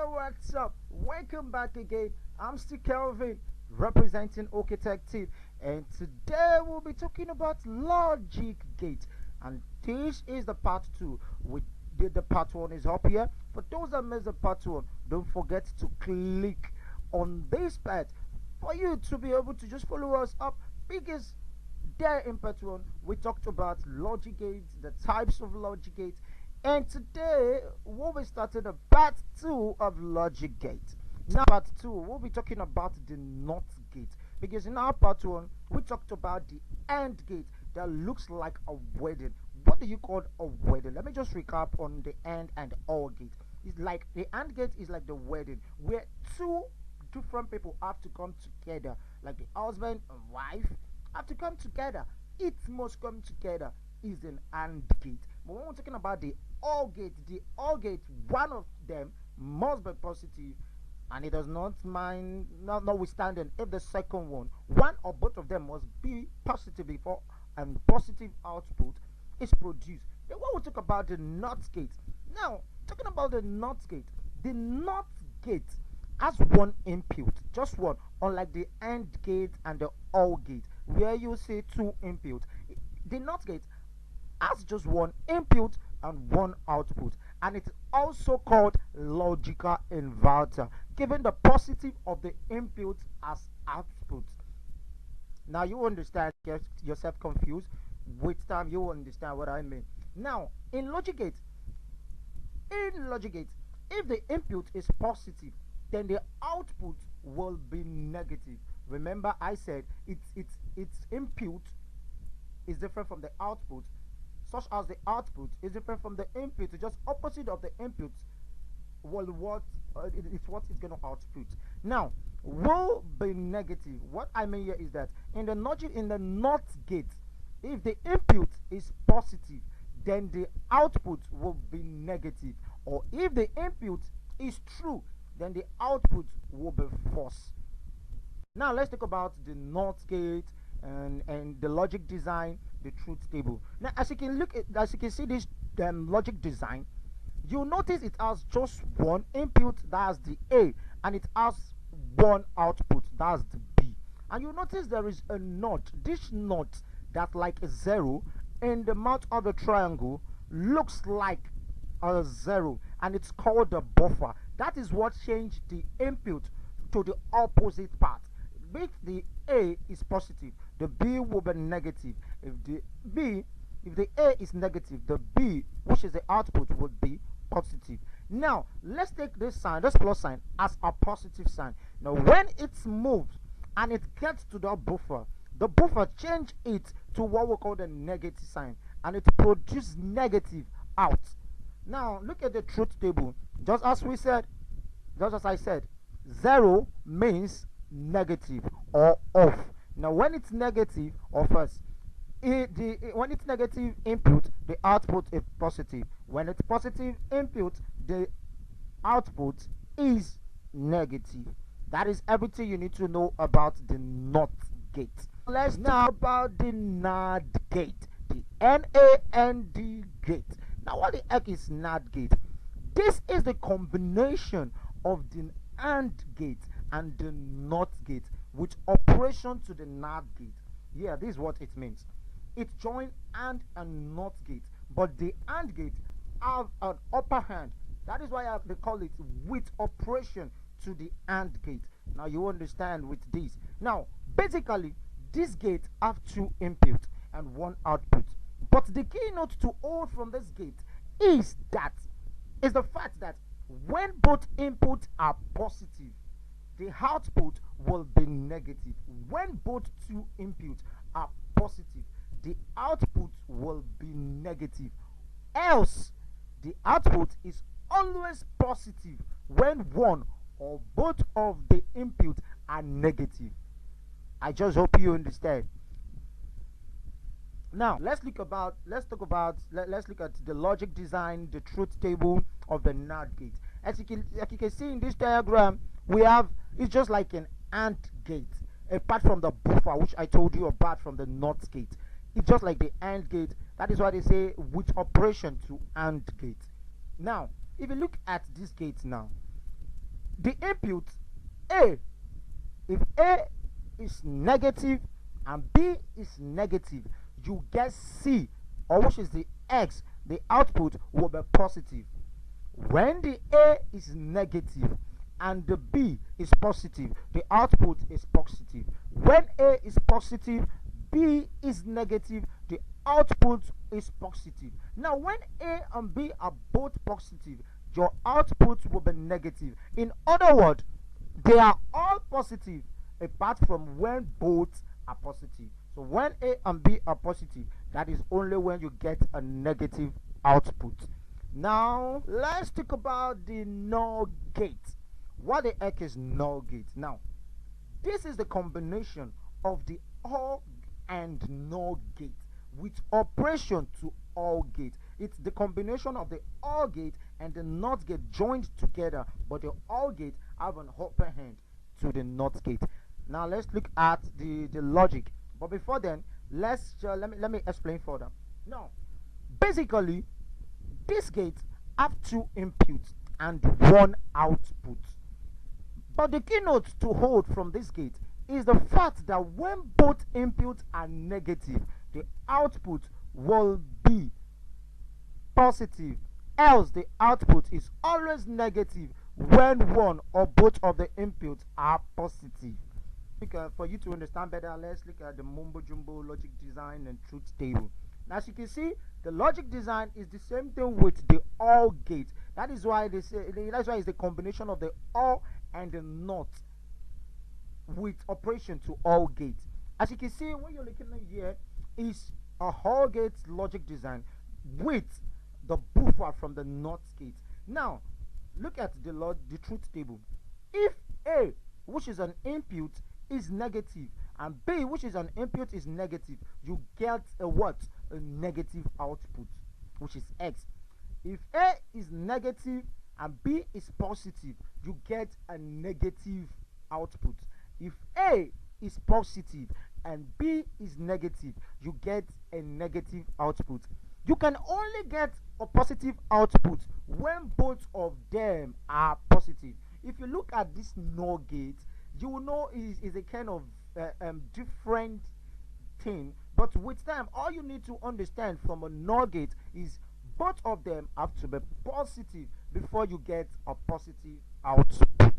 What's up? Welcome back again. I'm still Kelvin, representing Oketective, and today we'll be talking about logic gate. And this is the part two. We did the part one is up here. For those that missed the part one, don't forget to click on this part for you to be able to just follow us up because there in part one we talked about logic gates, the types of logic gates, and today we'll be starting a part two of logic gate. Now, part two, we'll be talking about the NOT gate because in our part one we talked about the AND gate that looks like a wedding. What do you call a wedding? Let me just recap on the AND and OR gate. It's like the AND gate is like the wedding where two different people have to come together, like the husband and wife have to come together. It must come together is an AND gate. But when we're talking about the OR gate, one of them must be positive, and it does not mind, notwithstanding if the second one or both of them must be positive before and positive output is produced. Then when we talk about the NOT gate, now talking about the NOT gate has one input, just one, unlike the AND gate and the OR gate, where you see two inputs. The NOT gate has just one input and one output, and it's also called logical inverter, giving the positive of the input as output. Now you understand, get yourself confused. With time you will understand what I mean. Now in logic gate, if the input is positive, then the output will be negative. Remember I said its input is different from the output, such as the output is different from the input. It's just opposite of the input. Well, it's what it's going to output. Now will be negative. What I mean here is that in the NOT gate, if the input is positive, then the output will be negative. Or if the input is true, then the output will be false. Now let's talk about the NOT gate and the logic design, the truth table. Now as you can see this logic design, you'll notice it has just one input, that's the A, and it has one output, that's the B. And you notice there is a knot. This knot that's like a zero in the mouth of the triangle looks like a zero, and it's called the buffer. That is what changed the input to the opposite part. If the A is positive, the B will be negative. If the A is negative, the B, which is the output, would be positive. Now let's take this sign, this plus sign, as a positive sign. Now when it's moved and it gets to the buffer change it to what we call the negative sign, and it produces negative out. Now look at the truth table. Just as I said, 0 means negative or off. Now when it's negative, or first, when it's negative input, the output is positive. When it's positive input, the output is negative. That is everything you need to know about the NOT gate. Let's now about the NAND gate, the NAND gate. Now what the heck is NAND gate? This is the combination of the AND gate and the NOT gate with operation to the NAND gate. Yeah, this is what it means. It joins AND and NOT gate, but the AND gate have an upper hand. That is why they call it with operation to the AND gate. Now you understand with this. Now basically this gate have two inputs and one output, but the keynote to hold from this gate is the fact that when both inputs are positive, the output will be negative. When both two inputs are positive, the output will be negative. Else the output is always positive when one or both of the inputs are negative. I just hope you understand. Now let's look at the logic design, the truth table of the NAND gate. As you can see in this diagram, we have, it's just like an AND gate, apart from the buffer which I told you about from the NOT gate. It's just like the AND gate. That is why they say with operation to AND gate. Now if you look at this gate now, the input A, if A is negative and B is negative, you get C, or which is the X, the output will be positive. When the A is negative and the B is positive, the output is positive. When A is positive, B is negative, the output is positive. Now, when A and B are both positive, your output will be negative. In other words, they are all positive apart from when both are positive. So when A and B are positive, that is only when you get a negative output. Now let's talk about the NOR gate. What the heck is NOR gate? Now, this is the combination of the OR and NOR gate with operation to OR gate. It's the combination of the OR gate and the NOT gate joined together, but the OR gate have an upper hand to the NOT gate. Now let's look at the logic. But before then, let me explain further. Now, basically, this gate have two inputs and one output. But the keynote to hold from this gate is the fact that when both inputs are negative, the output will be positive. Else, the output is always negative when one or both of the inputs are positive. For you to understand better, let's look at the mumbo jumbo logic design and truth table. Now, as you can see, the logic design is the same thing with the OR gate. That is why they say that's why it's the combination of the OR and the NOT with operation to OR gate. As you can see, what you're looking at here is a OR gate logic design with the buffer from the NOT gate. Now, look at the truth table. If A, which is an input, is negative and B, which is an input, is negative, you get a what? A negative output, which is X. If A is negative and B is positive, you get a negative output. If A is positive and B is negative, you get a negative output. You can only get a positive output when both of them are positive. If you look at this NOR gate, you will know is a kind of different thing. But with time, all you need to understand from a NOR gate is both of them have to be positive before you get a positive output.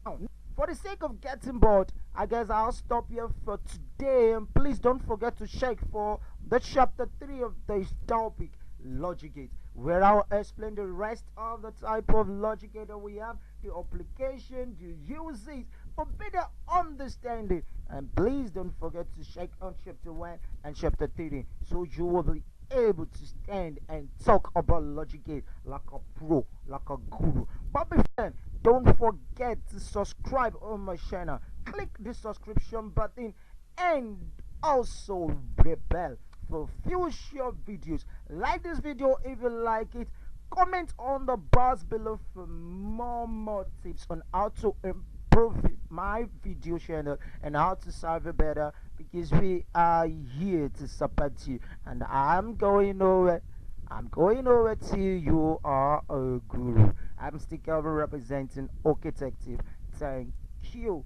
Now, for the sake of getting bored, I guess I'll stop here for today. And please don't forget to check for the chapter 3 of this topic, logic gate, where I'll explain the rest of the type of logic gate that we have, the application, the uses, for better understanding. And please don't forget to check on chapter 1 and chapter 3, so you will be able to stand and talk about logic gate like a pro, like a guru. But before then, don't forget to subscribe on my channel. Click the subscription button and also the bell for future videos. Like this video if you like it. Comment on the bars below for more tips on how to improve my video channel and how to serve it better, because we are here to support you, and I'm going nowhere till you are a guru. I'm still representing Architective. Thank you.